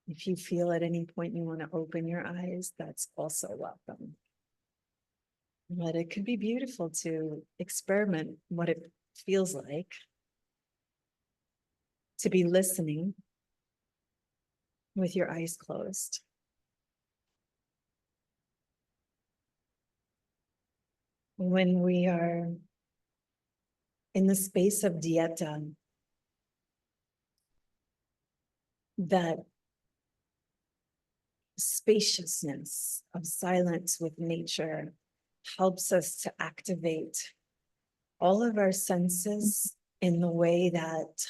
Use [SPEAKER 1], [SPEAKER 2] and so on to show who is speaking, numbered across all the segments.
[SPEAKER 1] If you feel at any point you want to open your eyes, that's also welcome. But it could be beautiful to experiment what it feels like to be listening with your eyes closed. When we are in the space of Dieta, that spaciousness of silence with nature helps us to activate all of our senses in the way that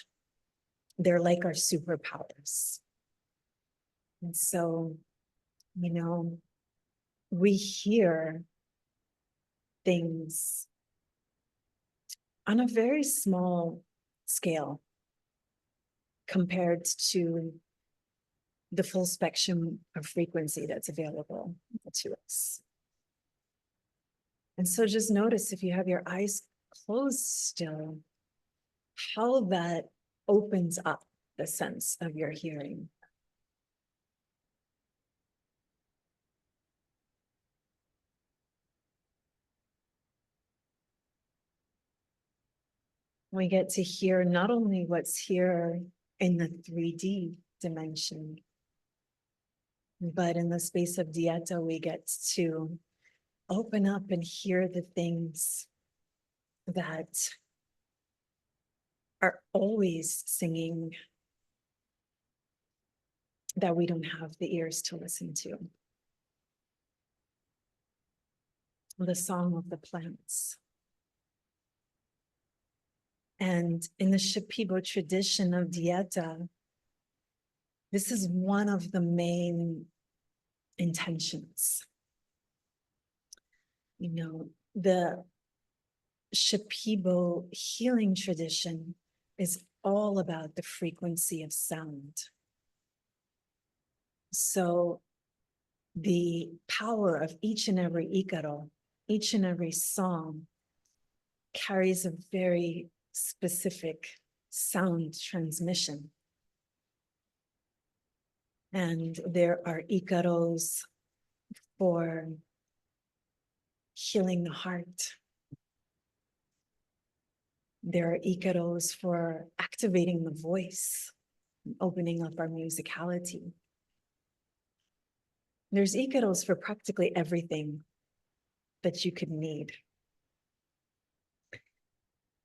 [SPEAKER 1] they're like our superpowers. And so, we hear things on a very small scale compared to the full spectrum of frequency that's available to us. And so just notice, if you have your eyes closed still, how that opens up the sense of your hearing. We get to hear not only what's here in the 3D dimension, but in the space of Dieta, we get to open up and hear the things that are always singing that we don't have the ears to listen to. The song of the plants. And in the Shipibo tradition of Dieta, this is one of the main intentions. The Shipibo healing tradition is all about the frequency of sound. So the power of each and every ikaro, each and every song carries a very specific sound transmission. And there are ikaros for healing the heart. There are ikaros for activating the voice, opening up our musicality. There's ikaros for practically everything that you could need.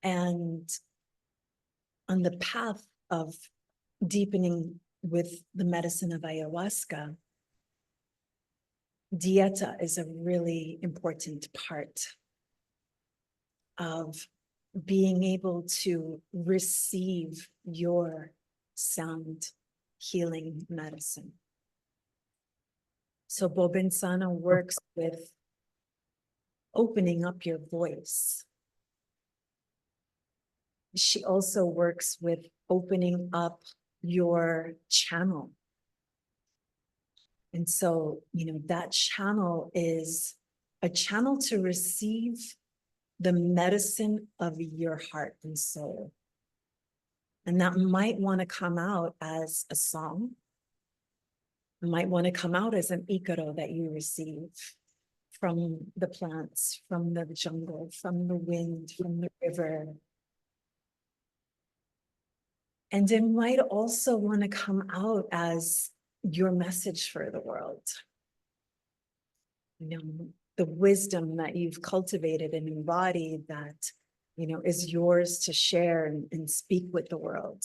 [SPEAKER 1] And on the path of deepening with the medicine of ayahuasca, Dieta is a really important part of being able to receive your sound healing medicine. So Bobinsana works with opening up your voice. She also works with opening up your channel. And so, that channel is a channel to receive the medicine of your heart and soul. And that might want to come out as a song. It might want to come out as an ikaro that you receive from the plants, from the jungle, from the wind, from the river. And it might also want to come out as your message for the world. The wisdom that you've cultivated and embodied that, is yours to share and speak with the world.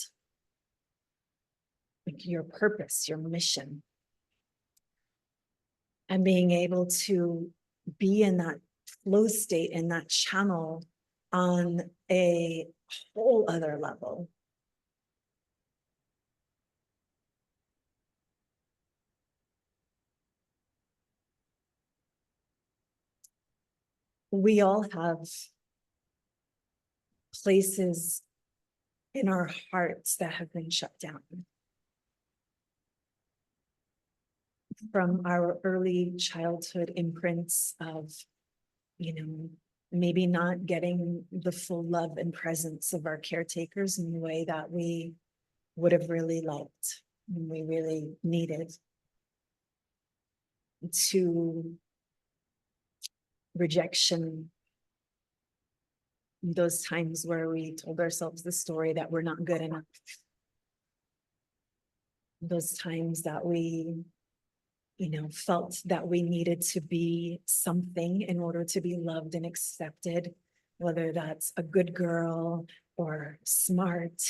[SPEAKER 1] Like your purpose, your mission. And being able to be in that flow state, in that channel on a whole other level. We all have places in our hearts that have been shut down. From our early childhood imprints of, maybe not getting the full love and presence of our caretakers in the way that we would have really liked. when we really needed, to rejection, those times where we told ourselves the story that we're not good enough, those times that we, felt that we needed to be something in order to be loved and accepted, whether that's a good girl or smart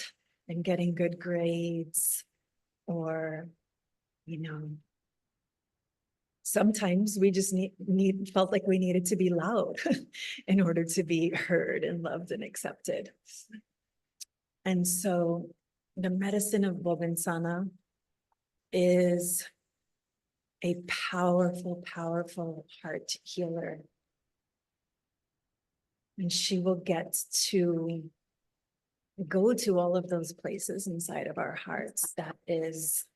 [SPEAKER 1] and getting good grades, or, sometimes we just felt like we needed to be loud in order to be heard and loved and accepted. And so the medicine of Bobinsana is a powerful, powerful heart healer. And she will get to go to all of those places inside of our hearts that is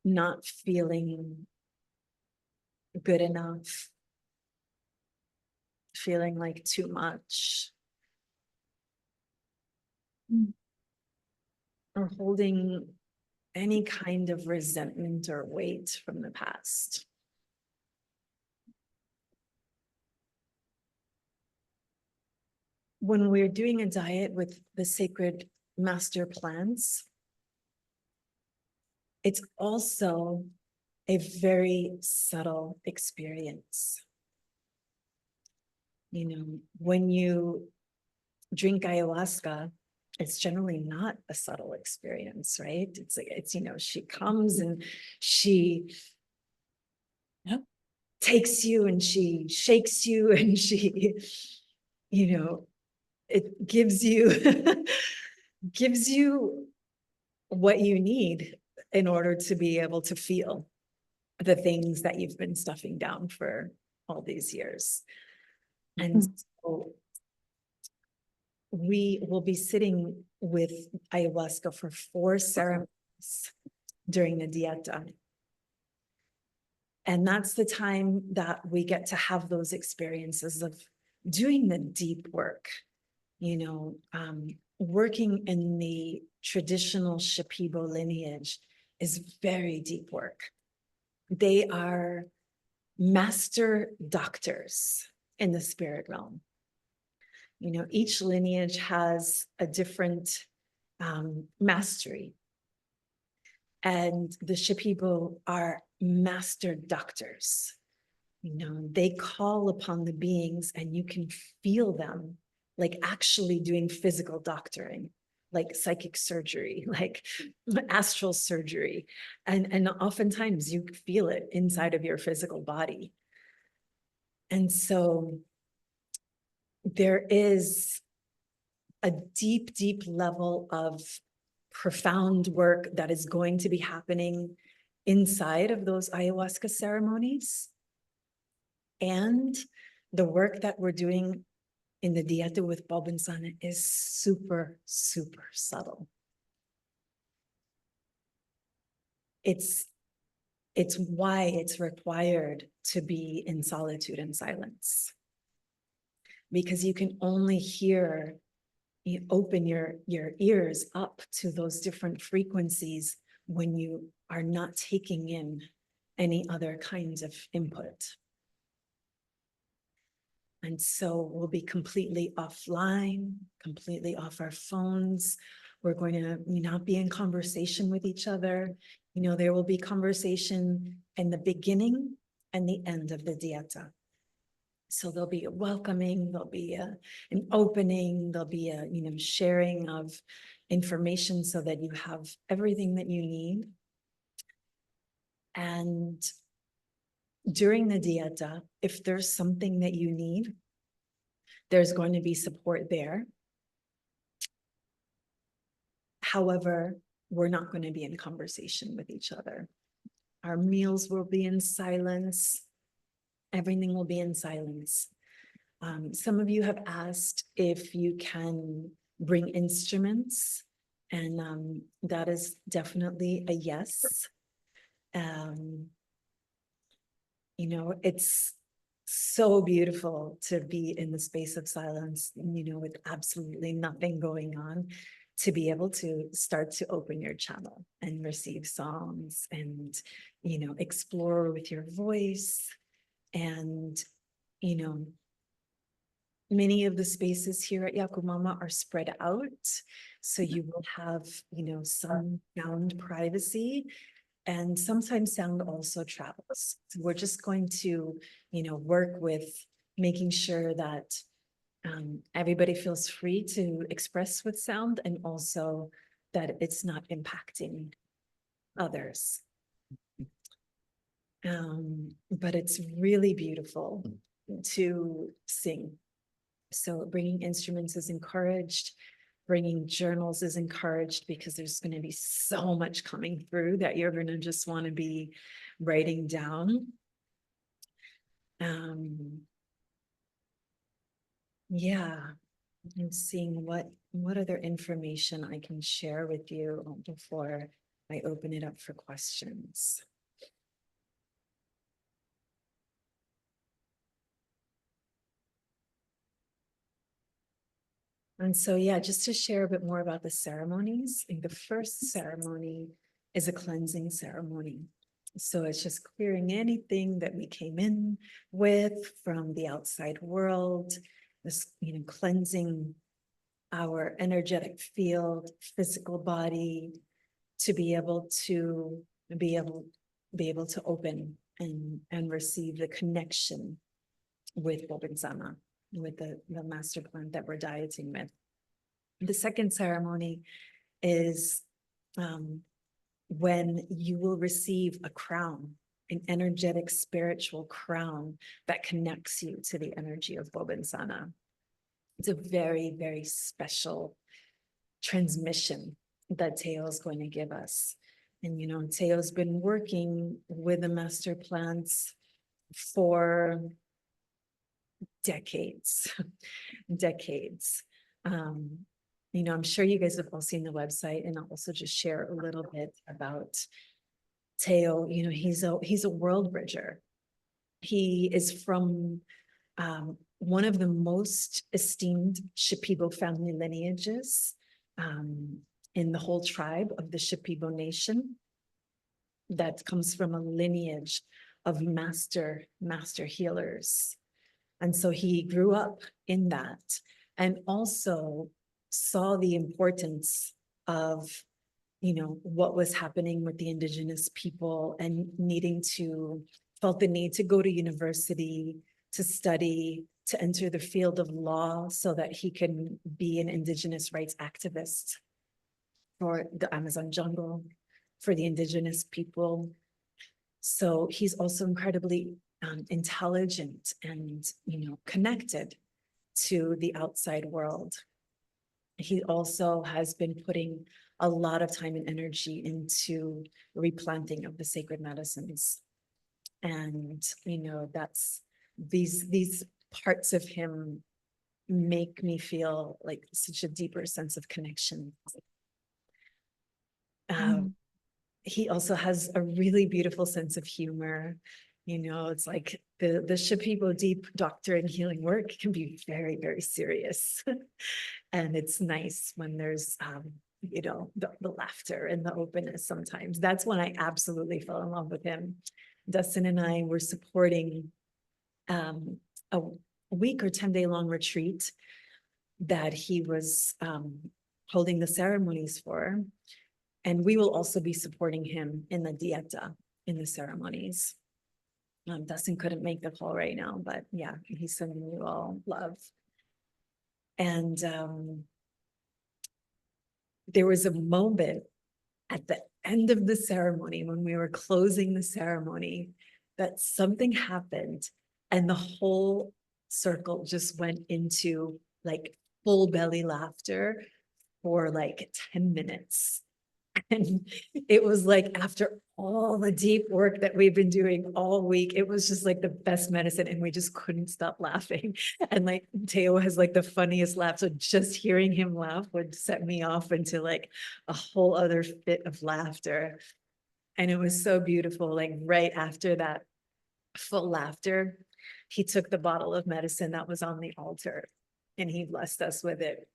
[SPEAKER 1] not feeling good enough, feeling like too much, or holding any kind of resentment or weight from the past. When we're doing a diet with the sacred master plants, it's also a very subtle experience. When you drink ayahuasca, it's generally not a subtle experience, right? It's like, she comes and she takes you and she shakes you and she, it gives you, gives you what you need in order to be able to feel the things that you've been stuffing down for all these years. And so we will be sitting with ayahuasca for 4 ceremonies during the Dieta. And that's the time that we get to have those experiences of doing the deep work, working in the traditional Shipibo lineage is very deep work. They are master doctors in the spirit realm. Each lineage has a different mastery. And the Shipibo are master doctors. They call upon the beings and you can feel them like actually doing physical doctoring, like psychic surgery, like astral surgery. And oftentimes you feel it inside of your physical body. And so there is a deep, deep level of profound work that is going to be happening inside of those ayahuasca ceremonies. And the work that we're doing in the Dieta with Bobinsana is super, super subtle. It's why it's required to be in solitude and silence. Because you can only hear, you open your ears up to those different frequencies when you are not taking in any other kinds of input. And so we'll be completely offline, completely off our phones. We're going to not be in conversation with each other. There will be conversation in the beginning and the end of the Dieta. So there'll be a welcoming, there'll be an opening, there'll be a sharing of information so that you have everything that you need. And during the Dieta, if there's something that you need, there's going to be support there. However, we're not going to be in conversation with each other. Our meals will be in silence. Everything will be in silence. Some of you have asked if you can bring instruments, and that is definitely a yes. It's so beautiful to be in the space of silence, with absolutely nothing going on, to be able to start to open your channel and receive songs and, explore with your voice. And, many of the spaces here at Yacumama are spread out. So you will have, some sound privacy, and sometimes sound also travels. So we're just going to, work with making sure that everybody feels free to express with sound, and also that it's not impacting others. But it's really beautiful to sing. So bringing instruments is encouraged. Bringing journals is encouraged, because there's going to be so much coming through that you're going to just want to be writing down. Yeah, I'm seeing what other information I can share with you before I open it up for questions. And so, yeah, just to share a bit more about the ceremonies. The first ceremony is a cleansing ceremony. So it's just clearing anything that we came in with from the outside world, this, cleansing our energetic field, physical body, to be able to open and receive the connection with Bobinsana, with the master plant that we're dieting with. The second ceremony is when you will receive a crown, an energetic spiritual crown that connects you to the energy of Bobinsana. It's a very, very special transmission that Teo is going to give us. And, Teo's been working with the master plants for decades. I'm sure you guys have all seen the website, and I'll also just share a little bit about Teo. He's a world bridger. He is from one of the most esteemed Shipibo family lineages in the whole tribe of the Shipibo nation. That comes from a lineage of master healers. And so he grew up in that, and also saw the importance of, what was happening with the indigenous people, and felt the need to go to university, to study, to enter the field of law, so that he can be an indigenous rights activist for the Amazon jungle, for the indigenous people. So he's also incredibly intelligent and, connected to the outside world. He also has been putting a lot of time and energy into replanting of the sacred medicines. And, that's these parts of him make me feel like such a deeper sense of connection. He also has a really beautiful sense of humor. It's like the Shipibo deep doctor and healing work can be very, very serious. And it's nice when there's, the laughter and the openness sometimes. That's when I absolutely fell in love with him. Dustin and I were supporting a week or 10-day long retreat that he was holding the ceremonies for. And we will also be supporting him in the Dieta, in the ceremonies. Dustin couldn't make the call right now, but yeah, he's sending you all love. And there was a moment at the end of the ceremony, when we were closing the ceremony, that something happened, and the whole circle just went into like full belly laughter for like 10 minutes. And it was like, after all the deep work that we've been doing all week, it was just like the best medicine, and we just couldn't stop laughing. And like Teo has like the funniest laugh, so just hearing him laugh would set me off into like a whole other fit of laughter. And it was so beautiful. Like right after that full laughter, he took the bottle of medicine that was on the altar, and he blessed us with it.